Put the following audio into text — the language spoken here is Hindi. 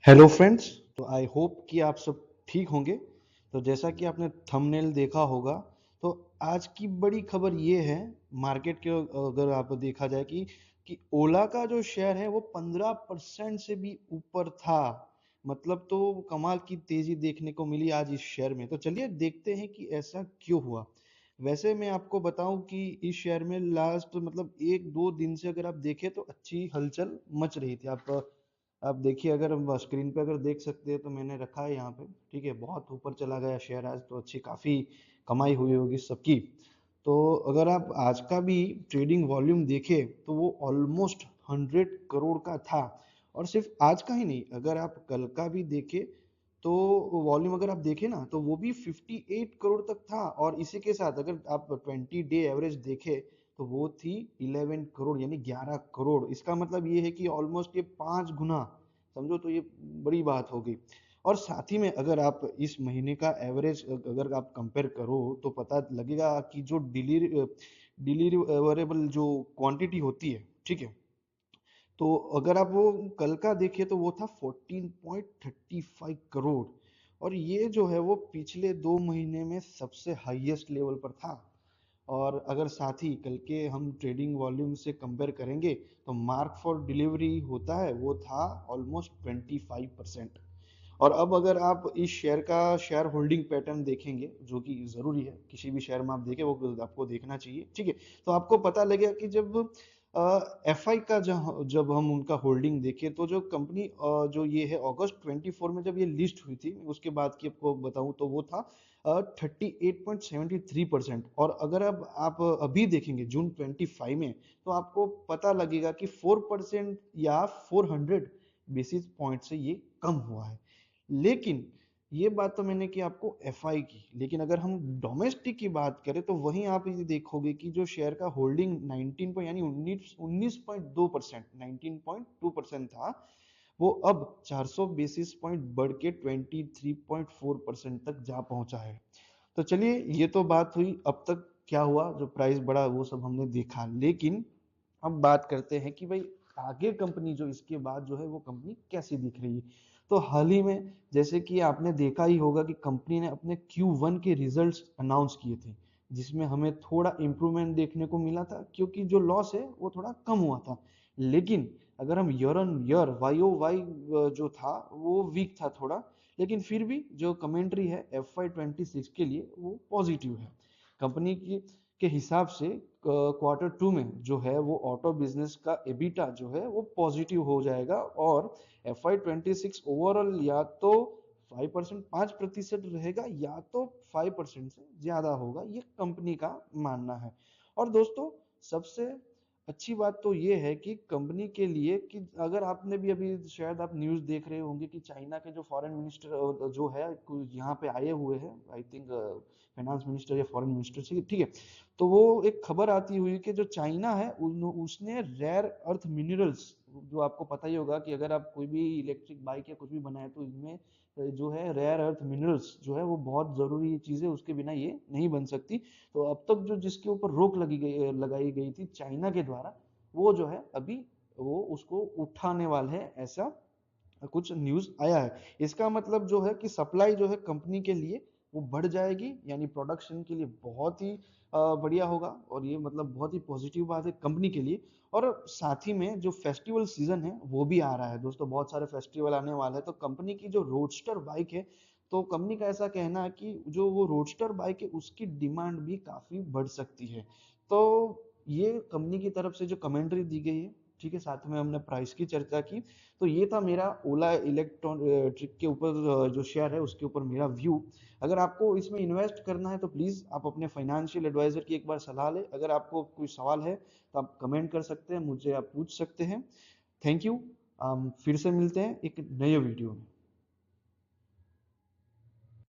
Hello friends. तो आई होप कि आप सब ठीक होंगे। तो जैसा कि आपने थंबनेल देखा होगा, तो आज की बड़ी खबर ये है मार्केट के, अगर आप देखा जाए कि ओला का जो शेयर है वो 15% से भी ऊपर था। मतलब तो कमाल की तेजी देखने को मिली आज इस शेयर में। तो चलिए देखते हैं कि ऐसा क्यों हुआ। वैसे मैं आपको बताऊं कि इस शेयर में लास्ट मतलब एक दो दिन से अगर आप देखें तो अच्छी हलचल मच रही थी। आप देखिए, अगर हम स्क्रीन पे अगर देख सकते हैं तो मैंने रखा है यहाँ पे। ठीक है, बहुत ऊपर चला गया शेयर आज, तो अच्छी काफी कमाई हुई होगी सबकी। तो अगर आप आज का भी ट्रेडिंग वॉल्यूम देखें तो वो ऑलमोस्ट 100 करोड़ का था। और सिर्फ आज का ही नहीं, अगर आप कल का भी देखें तो वॉल्यूम अगर आप देखें ना तो वो भी 58 करोड़ तक था। और इसी के साथ अगर आप 20 डे एवरेज देखें तो वो थी 11 करोड़, यानी 11 करोड़। इसका मतलब ये है कि ऑलमोस्ट ये 5 गुना, समझो तो ये बड़ी बात होगी। और साथ ही में अगर आप इस महीने का एवरेज अगर आप कंपेयर करो तो पता लगेगा कि जो डिलीवरेबल जो क्वांटिटी होती है, ठीक है, तो अगर आप वो कल का देखिए तो वो था 14.35 करोड़। और ये जो है वो पिछले 2 महीने में सबसे हाईएस्ट लेवल पर था। और अगर साथ ही कल के हम ट्रेडिंग वॉल्यूम से कंपेयर करेंगे तो मार्क फॉर डिलीवरी होता है वो था ऑलमोस्ट 25%। और अब अगर आप इस शेयर का शेयर होल्डिंग पैटर्न देखेंगे, जो कि जरूरी है किसी भी शेयर में आप देखें, वो आपको देखना चाहिए, ठीक है, तो आपको पता लगेगा कि जब एफआई का जब हम उनका होल्डिंग देखें तो जो कंपनी जो ये है अगस्त 24 में जब ये लिस्ट हुई थी, उसके बाद की आपको बताऊं तो वो था 38.73%। और अगर अब आप अभी देखेंगे जून 25 में तो आपको पता लगेगा कि 4% या 400 बेसिस पॉइंट से ये कम हुआ है। लेकिन ये बात तो मैंने की आपको एफआई की, लेकिन अगर हम डोमेस्टिक की बात करें तो वहीं आप ये देखोगे कि जो शेयर का होल्डिंग 19 पर यानी 19.2%, 19.2% था, वो अब 400 बेसिस पॉइंट बढ़ के 23.4% तक जा पहुंचा है। तो चलिए, ये तो बात हुई अब तक क्या हुआ, जो प्राइस बढ़ा वो सब हमने देखा। लेकिन अब बात करते हैं कि भाई आगे कंपनी जो इसके बाद जो है वो कंपनी कैसी दिख रही है। तो हाल ही में जैसे कि आपने देखा ही होगा कि कंपनी ने अपने Q1 के रिजल्ट्स अनाउंस किए थे, जिसमें हमें थोड़ा इंप्रूवमेंट देखने को मिला था, क्योंकि जो लॉस है वो थोड़ा कम हुआ था। लेकिन अगर हम ईयर ऑन ईयर YOY जो था वो वीक था थोड़ा। लेकिन फिर भी जो कमेंट्री है FY26 के लिए वो पॉजिटिव है। कंपनी की के हिसाब से Q2 में जो है वो ऑटो बिजनेस का एबिटा जो है वो पॉजिटिव हो जाएगा। और FY26 ओवरऑल या तो 5% रहेगा या तो 5% से ज्यादा होगा, ये कंपनी का मानना है। और दोस्तों, सबसे अच्छी बात तो ये है कि कंपनी के लिए कि अगर आपने भी अभी शायद आप न्यूज़ देख रहे होंगे कि चाइना के जो फॉरेन मिनिस्टर जो है यहाँ पे आए हुए हैं, आई थिंक फाइनेंस मिनिस्टर या फॉरेन मिनिस्टर से, ठीक है, तो वो एक खबर आती हुई कि जो चाइना है उसने रेयर अर्थ मिनरल्स, जो आपको पता ही होगा कि अगर आप कोई भी इलेक्ट्रिक बाइक या कुछ भी बनाए तो इसमें जो है रेयर अर्थ मिनरल्स जो है वो बहुत जरूरी चीज है, उसके बिना ये नहीं बन सकती। तो अब तक जो जिसके ऊपर रोक लगाई गई थी चाइना के द्वारा, वो जो है अभी वो उसको उठाने वाले हैं, ऐसा कुछ न्यूज आया है। इसका मतलब जो है कि सप्लाई जो है कंपनी के लिए वो बढ़ जाएगी, यानी प्रोडक्शन के लिए बहुत ही बढ़िया होगा। और ये मतलब बहुत ही पॉजिटिव बात है कंपनी के लिए। और साथ ही में जो फेस्टिवल सीजन है वो भी आ रहा है दोस्तों, बहुत सारे फेस्टिवल आने वाले हैं। तो कंपनी की जो रोडस्टर बाइक है, तो कंपनी का ऐसा कहना है कि जो वो रोडस्टर बाइक है उसकी डिमांड भी काफी बढ़ सकती है। तो ये कंपनी की तरफ से जो कमेंट्री दी गई है, ठीक है, साथ में हमने प्राइस की चर्चा की। तो ये था मेरा ओला इलेक्ट्रॉनिक के ऊपर जो शेयर है उसके ऊपर मेरा व्यू। अगर आपको इसमें इन्वेस्ट करना है तो प्लीज आप अपने फाइनेंशियल एडवाइजर की एक बार सलाह लें। अगर आपको कोई सवाल है तो आप कमेंट कर सकते हैं, मुझे आप पूछ सकते हैं। Thank you. फिर से मिलते हैं एक नए वीडियो में।